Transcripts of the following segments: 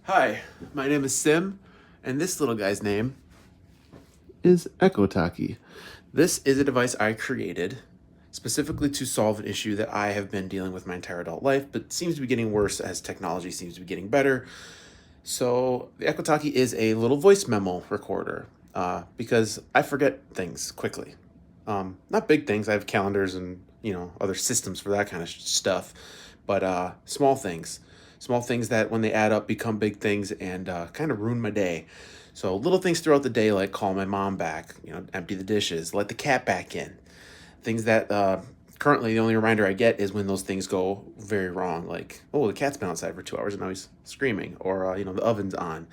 Hi, my name is Sim, and this little guy's name is echoTaki. This is a device I created specifically to solve an issue that I have been dealing with my entire adult life, but seems to be getting worse as technology seems to be getting better. So the echoTaki is a little voice memo recorder because I forget things quickly. Not big things. I have calendars and other systems for that kind of stuff, but small things that when they add up become big things and kind of ruin my day. So little things throughout the day, like call my mom back, empty the dishes, let the cat back in. Things that currently the only reminder I get is when those things go very wrong, like oh the cat's been outside for 2 hours and now he's screaming, or the oven's on.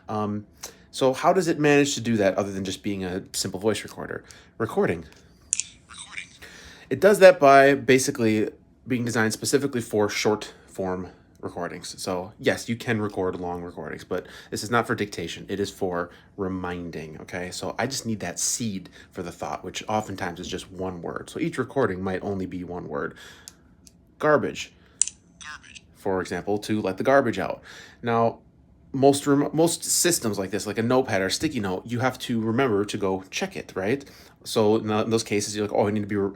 Um, so how does it manage to do that other than just being a simple voice recorder? Recording. It does that by basically being designed specifically for short form recordings. So, yes, you can record long recordings, but this is not for dictation. It is for reminding, okay? So, I just need that seed for the thought, which oftentimes is just one word. So, each recording might only be one word. Garbage, for example, to let the garbage out. Now, most systems like this, like a notepad or a sticky note, you have to remember to go check it, right? So in those cases, you're like, oh,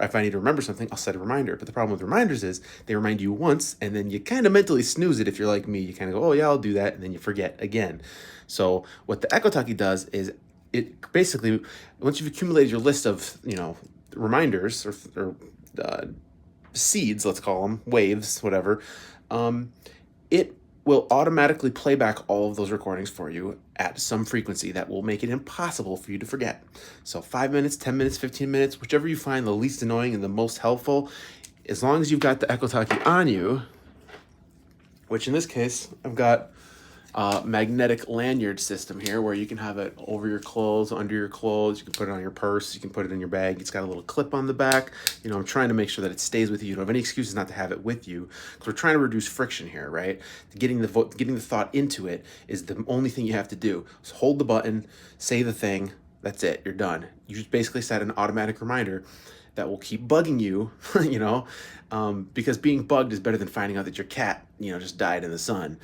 if I need to remember something, I'll set a reminder. But the problem with reminders is they remind you once, and then you kind of mentally snooze it. If you're like me, you kind of go, oh yeah, I'll do that, and then you forget again. So what the echoTaki does is it basically, once you've accumulated your list of reminders or seeds, let's call them waves, whatever, it will automatically play back all of those recordings for you at some frequency that will make it impossible for you to forget. So 5 minutes, 10 minutes, 15 minutes, whichever you find the least annoying and the most helpful, as long as you've got the echoTaki on you, which in this case, I've got magnetic lanyard system here where you can have it over your clothes, under your clothes. You can put it on your purse. You can put it in your bag. It's got a little clip on the back. I'm trying to make sure that it stays with you. You don't have any excuses not to have it with you because we're trying to reduce friction here, right? Getting the thought into it is the only thing you have to do. So hold the button, say the thing. That's it. You're done. You just basically set an automatic reminder that will keep bugging you, because being bugged is better than finding out that your cat, just died in the sun.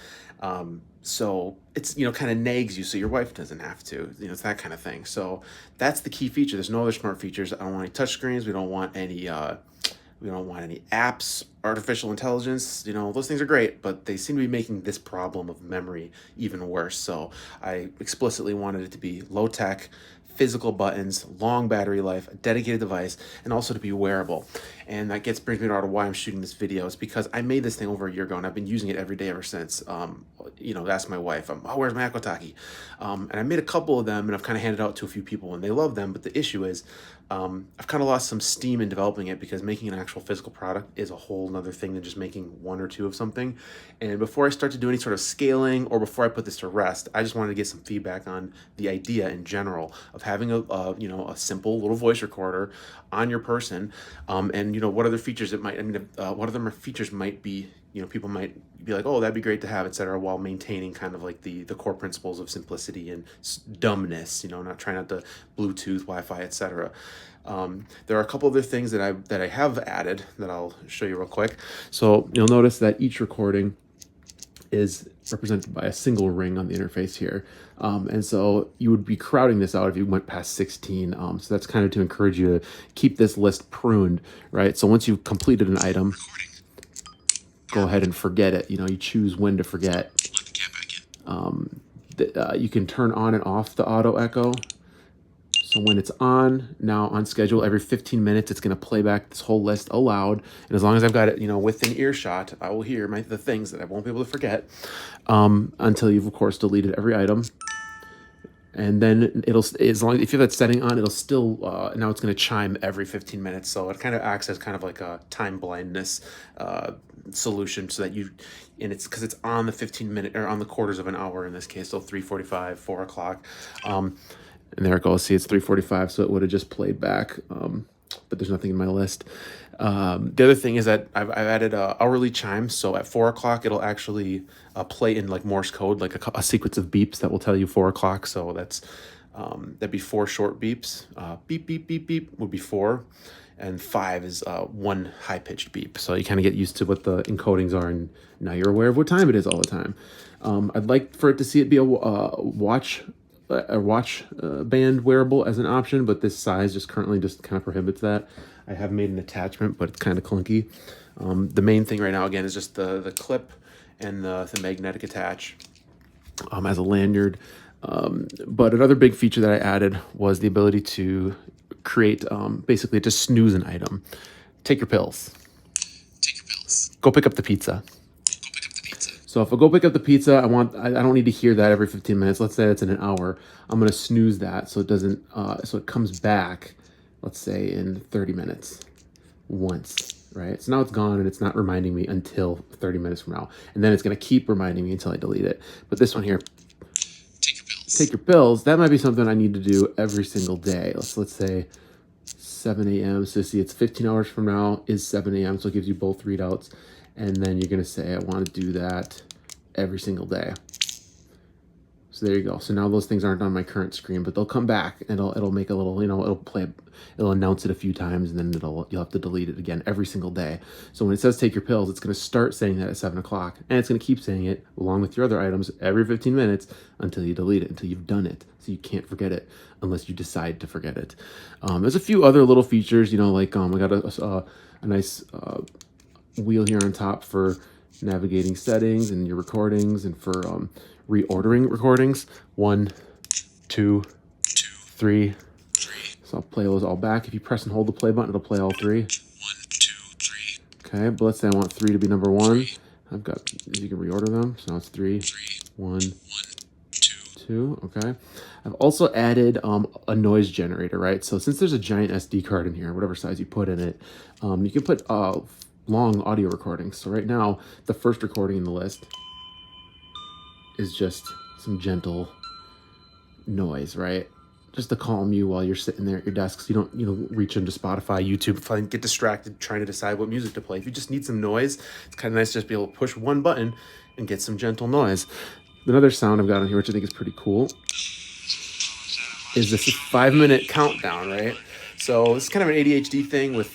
So it's, kind of nags you so your wife doesn't have to, it's that kind of thing. So that's the key feature. There's no other smart features. I don't want any touch screens. We don't want any apps, artificial intelligence. Those things are great, but they seem to be making this problem of memory even worse. So I explicitly wanted it to be low tech, physical buttons, long battery life, a dedicated device, and also to be wearable. And that brings me to why I'm shooting this video. It's because I made this thing over a year ago, and I've been using it every day ever since. That's my wife. Oh, where's my echoTaki? And I made a couple of them, and I've kind of handed out to a few people, and they love them. But the issue is, I've kind of lost some steam in developing it because making an actual physical product is a whole nother thing than just making one or two of something. And before I start to do any sort of scaling or before I put this to rest, I just wanted to get some feedback on the idea in general of having a simple little voice recorder on your person, and what other features it might. What other features might be. People might be like, oh, that'd be great to have, etc., while maintaining kind of like the core principles of simplicity and dumbness. Not trying out the Bluetooth, Wi-Fi, etc. There are a couple other things that I have added that I'll show you real quick. So you'll notice that each recording is represented by a single ring on the interface here. And so you would be crowding this out if you went past 16. So that's kind of to encourage you to keep this list pruned, right? So once you've completed an item, go ahead and forget it. You choose when to forget. You can turn on and off the auto echo. So when it's on schedule, every 15 minutes, it's going to play back this whole list aloud. And as long as I've got it, within earshot, I will hear the things that I won't be able to forget, until you've, of course, deleted every item. And then as long as if you have that setting on, it'll still, now it's going to chime every 15 minutes. So it kind of acts as kind of like a time blindness solution, so that it's because it's on the 15-minute or on the quarters of an hour in this case. So 3:45, 4 o'clock. And there it goes. See, it's 3:45, so it would have just played back. But there's nothing in my list. The other thing is that I've added hourly chimes. So at 4 o'clock, it'll actually play in like Morse code, like a sequence of beeps that will tell you 4 o'clock. So that'd be 4 short beeps. Beep, beep, beep, beep would be 4. and 5 is one high-pitched beep. So you kind of get used to what the encodings are, and now you're aware of what time it is all the time. I'd like for it to see it be a watch band wearable as an option, but this size just currently just kind of prohibits that. I have made an attachment, but it's kind of clunky. The main thing right now, again, is just the clip and the magnetic attach as a lanyard. But another big feature that I added was the ability to create basically just snooze an item. Take your pills. Take your pills. Go pick up the pizza. Go pick up the pizza. So if I go pick up the pizza, I don't need to hear that every 15 minutes. Let's say it's in an hour. I'm gonna snooze that so it doesn't so it comes back, let's say in 30 minutes once, right? So now it's gone and it's not reminding me until 30 minutes from now. And then it's gonna keep reminding me until I delete it. But this one here, take your pills, that might be something I need to do every single day. Let's say 7 a.m. So see, it's 15 hours from now is 7 a.m. So it gives you both readouts. And then you're going to say, I want to do that every single day. So there you go. So now those things aren't on my current screen, but they'll come back and it'll make a little, it'll announce it a few times, and then you'll have to delete it again every single day. So when it says take your pills, it's going to start saying that at 7 o'clock, and it's going to keep saying it along with your other items every 15 minutes until you delete it, until you've done it. So you can't forget it unless you decide to forget it. There's a few other little features, like I got a nice wheel here on top for navigating settings and your recordings, and for reordering recordings. 1, 2, 3. So I'll play those all back. If you press and hold the play button, it'll play all 3. 1, 2, 3. Okay, but let's say I want 3 to be number 1. I've got, you can reorder them. So now it's 3, 1, 2. Okay. I've also added a noise generator, right? So since there's a giant SD card in here, whatever size you put in it, you can put long audio recordings. So right now, the first recording in the list is just some gentle noise, right? Just to calm you while you're sitting there at your desk, so you don't reach into Spotify, YouTube, and get distracted trying to decide what music to play. If you just need some noise, it's kind of nice to just be able to push one button and get some gentle noise. Another sound I've got on here, which I think is pretty cool, is this 5-minute countdown, right? So this is kind of an ADHD thing with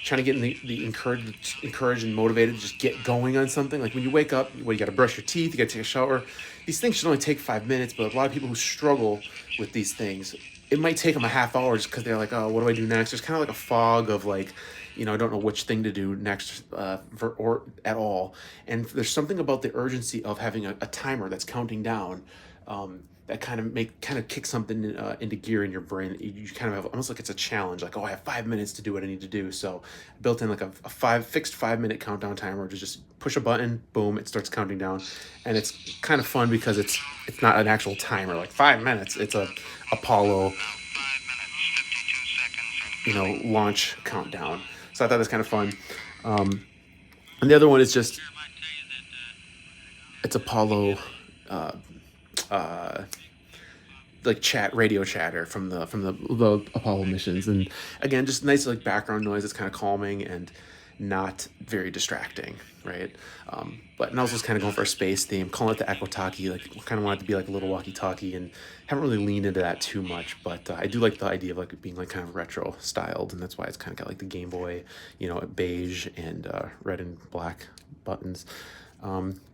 trying to get the encouraged and motivated to just get going on something. Like when you wake up, you got to brush your teeth, you got to take a shower. These things should only take 5 minutes, but a lot of people who struggle with these things, it might take them a half hour just because they're like, oh, what do I do next? There's kind of like a fog of like, I don't know which thing to do next or at all. And there's something about the urgency of having a timer that's counting down that kind of kick something into gear in your brain. You kind of have almost like it's a challenge, like, oh, I have 5 minutes to do what I need to do. So I built in like a fixed 5-minute countdown timer to just push a button, boom, it starts counting down. And it's kind of fun because it's not an actual timer, like 5 minutes. It's a Apollo, launch countdown. So I thought that's kind of fun. And the other one is just, it's Apollo, like radio chatter from the Apollo missions. And again, just nice like background noise that's kind of calming and not very distracting, right? But I was just kind of going for a space theme, calling it the echoTaki. Like, kind of want it to be like a little walkie-talkie, and haven't really leaned into that too much. But I do like the idea of like it being like kind of retro styled, and that's why it's kind of got like the Game Boy, beige and red and black buttons.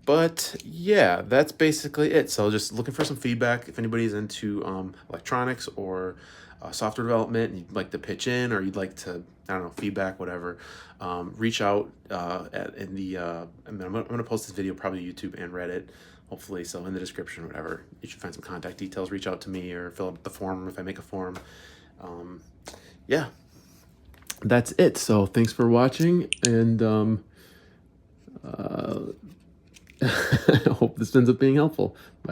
But yeah, that's basically it. So just looking for some feedback. If anybody's into electronics or software development, and you'd like to pitch in, or you'd like to, feedback, whatever, reach out I'm going to post this video probably YouTube and Reddit, hopefully. So in the description, whatever, you should find some contact details. Reach out to me or fill out the form if I make a form. Yeah, that's it. So thanks for watching, and I hope this ends up being helpful. Bye.